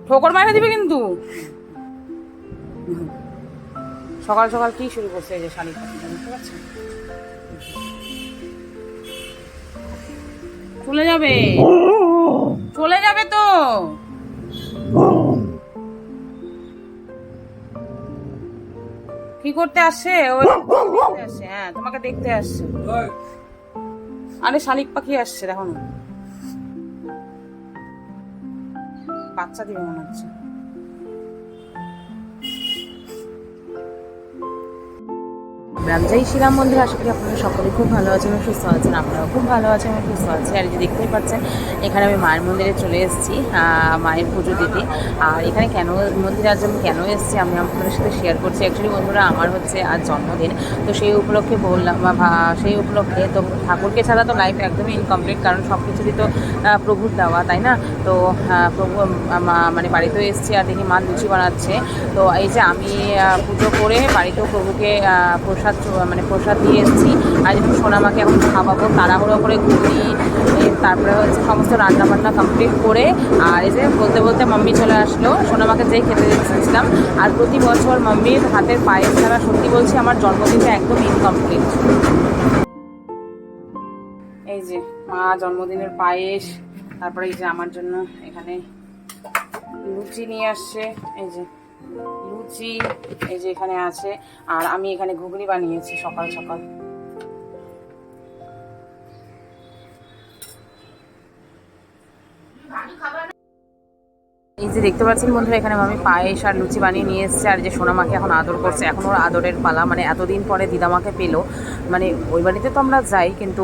ঠোকর মারা দিবে কিন্তু। সকাল সকাল কি শুরু করছে এই যে শালিক পাখিটা, বুঝতে পারছেন? চলে যাবে, চলে যাবে তো। কি করতে আসছে ও? দেখতে আসছে, হ্যাঁ তোমাকে দেখতে আসছে। আরে শালিক পাখি আসছে, দেখো না, বাচ্চা দিবে মনে হচ্ছে। রামজাই শ্রীরাম বন্ধুরা, আশা করি আপনারা সকলে খুব ভালো আছেন এবং সুস্থ আছেন। আপনারাও খুব ভালো আছেন এবং সুস্থ আছেন। আর যে দেখতেই পাচ্ছেন এখানে আমি মায়ের মন্দিরে চলে এসেছি মায়ের পুজো দিতে। আর এখানে কেন মন্দিরে আজ আমি কেন এসেছি আমি আপনাদের সাথে শেয়ার করছি। অ্যাকচুয়ালি বন্ধুরা, আমার হচ্ছে আজ জন্মদিন, তো সেই উপলক্ষে বললাম সেই উপলক্ষে তো ঠাকুরকে ছাড়া তো লাইফ একদমই ইনকমপ্লিট, কারণ সব কিছুরই তো প্রভুর দেওয়া, তাই না? তো প্রভু মানে বাড়িতেও এসেছি আর দেখি মা লুচি বানাচ্ছে। তো এই যে আমি পুজো করে বাড়িতেও প্রভুকে প্রসাদ দিয়ে এসেছি। আর যেমন সোনামাকে এখন খাওয়াবো তাড়াহুড়ো করে ঘুরি, তারপরে হচ্ছে সমস্ত রান্নাবান্না কমপ্লিট করে। আর এই যে বলতে বলতে মাম্মি চলে আসলো, সোনামাকে যেই খেতে দিচ্ছিলাম। আর প্রতি বছর মাম্মির হাতের পায়েস ছাড়া সত্যি বলছি আমার জন্মদিনটা একদম ইনকমপ্লিট। এই যে মা জন্মদিনের পায়েস, তারপরে এই যে আমার জন্য এখানে লুচি নিয়ে আসছে। এই যে লুচি এই যে এখানে আছে, আর আমি এখানে ঘুগনি বানিয়েছি সকাল সকাল। এই যে দেখতে পাচ্ছেন বন্ধুরা, এখানে আমি পায়েস আর লুচি বানিয়ে নিয়ে এসেছি। আর যে সোনামাকে এখন আদর করছে, এখন ওর আদরের পালা। মানে এতদিন পরে দিদামাকে পেলো, মানে ওই বাড়িতে তো আমরা যাই কিন্তু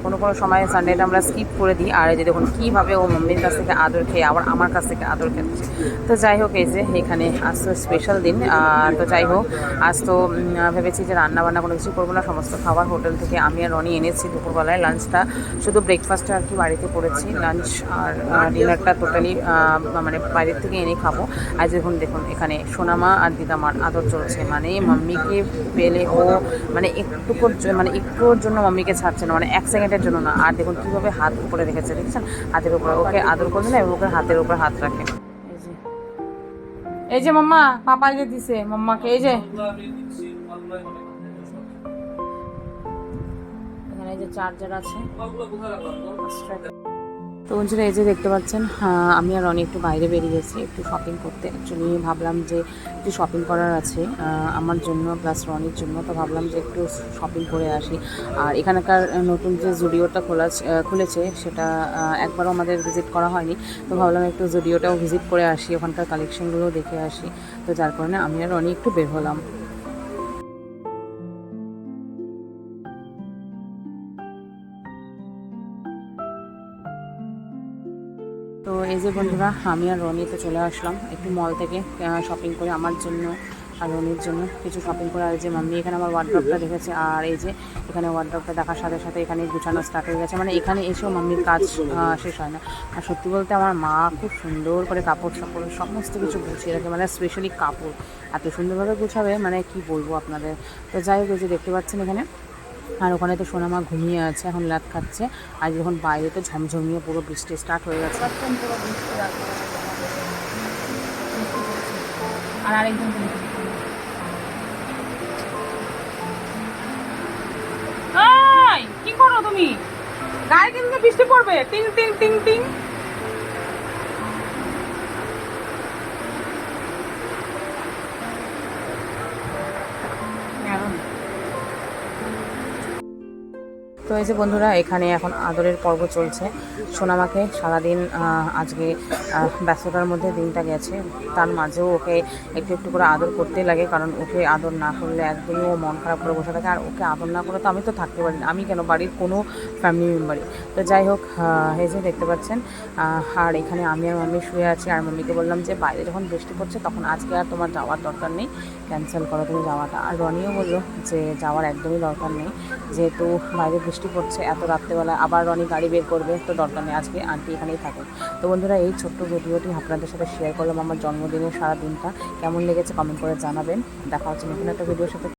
কোনো কোনো সময় সানডেটা আমরা স্কিপ করে দিই। আর এই যে দেখুন কীভাবে ও মাম্মির কাছ থেকে আদর খেয়ে আবার আমার কাছ থেকে আদর খেচ্ছে। তো যাই হোক, এই যে এখানে আজ তো স্পেশাল দিন। তো যাই হোক, আজ তো ভেবেছি যে রান্নাবান্না কোনো কিছু করবো না, সমস্ত খাবার হোটেল থেকে আমি আর রনি এনেছি। দুপুরবেলায় লাঞ্চটা শুধু ব্রেকফাস্টটা আর কি বাড়িতে করেছি, লাঞ্চ আর ডিনারটা টোটালি মানে বাইরের থেকে এনে খাবো। আর দেখুন দেখুন এখানে সোনামা আর দিদামার আদর চলছে। মানে মাম্মিকে পেলে ও মানে একটুর জন্য মাম্মিকে ছাড়ছে না, মানে 1 সেকেন্ডের জন্য না। আর দেখুন কীভাবে হাত উপরে রেখেছে, দেখছেন? হাতের উপরে ওকে আদর করছে না, এবং ওকে হাতের উপরে হাত রাখে। এই যে মাম্মা পাপা যে দিছে মাম্মাকে, এই যে এখানে এই যে চার্জার আছে। তো বন্ধুরা, এই যে দেখতে পাচ্ছেন আমি আর অনেক একটু বাইরে বেরিয়ে গেছি একটু শপিং করতে। অ্যাকচুয়ালি ভাবলাম যে একটু শপিং করার আছে আমার জন্য প্লাস রনির জন্য, তো ভাবলাম যে একটু শপিং করে আসি। আর এখানকার নতুন যে জুডিওটা খুলেছে সেটা একবারও আমাদের ভিজিট করা হয়নি, তো ভাবলাম একটু জুডিওটাও ভিজিট করে আসি, ওখানকার কালেকশনগুলো দেখে আসি। তো যার কারণে আমি আর রনি একটু বের হলাম। তো এই যে বন্ধুরা, আমি আর রনি তো চলে আসলাম একটু মল থেকে শপিং করে আমার জন্য আর রনির জন্য কিছু শপিং করে। আর যে মাম্মি এখানে আমার ওয়ার্ড্রপটা দেখেছে, আর এই যে এখানে ওয়ার্ড্রপটা দেখার সাথে সাথে এখানে গুছানো স্টার্ট হয়ে গেছে। মানে এখানে এসেও মাম্মির কাজ শেষ হয় না। আর সত্যি বলতে আমার মা খুব সুন্দর করে কাপড় সমস্ত কিছু গুছিয়ে রাখে, মানে স্পেশালি কাপড় এত সুন্দরভাবে গুছাবে, মানে কি বলবো আপনাদের। তো যাই হোক, এই যে দেখতে পাচ্ছেন এখানে, আর ওখানে তো সোনামা ঘুমিয়ে আছে, এখন লাত খাচ্ছে। আর যখন বাইরে তো ঝমঝমিয়ে পুরো বৃষ্টি স্টার্ট হয়ে গেছে। আর আরেকজন কি করো তুমি? গায়ে কিন্তু বৃষ্টি পড়বে, টিং টিং টিং টিং। তো এই যে বন্ধুরা, এখানে এখন আদরের পর্ব চলছে। সোনামাকে সারাদিন আজকে ব্যস্ততার মধ্যে দিনটা গেছে, তার মাঝেও ওকে একটু একটু করে আদর করতেই লাগে, কারণ ওকে আদর না করলে একদমই ও মন খারাপ করে বসে থাকে। আর ওকে আদর না করে তো আমি তো থাকতে পারি না, আমি কেন বাড়ির কোনো ফ্যামিলি মেম্বারই। তো যাই হোক, এই যে দেখতে পাচ্ছেন, আর এখানে আমি আর মাম্মি শুয়ে আছি। আর মাম্মিকে বললাম যে বাইরে যখন বৃষ্টি পড়ছে তখন আজকে আর তোমার যাওয়ার দরকার নেই, ক্যান্সেল করো তুমি যাওয়াটা। আর রনিও বললো যে যাওয়ার একদমই দরকার নেই, যেহেতু বাইরে বৃষ্টি পড়ছে এত রাত্রেবেলা, আবার রনি গাড়ি বের করবে, তো দরকার নেই, আজকে আন্টি এখানেই থাকুন। তো বন্ধুরা, এই ছোট্ট ভিডিওটি আপনাদের সাথে শেয়ার করলাম আমার জন্মদিনের সারা দিনটা। কেমন লেগেছে কমেন্ট করে জানাবেন। দেখা হচ্ছে নতুন একটা ভিডিওর সাথে।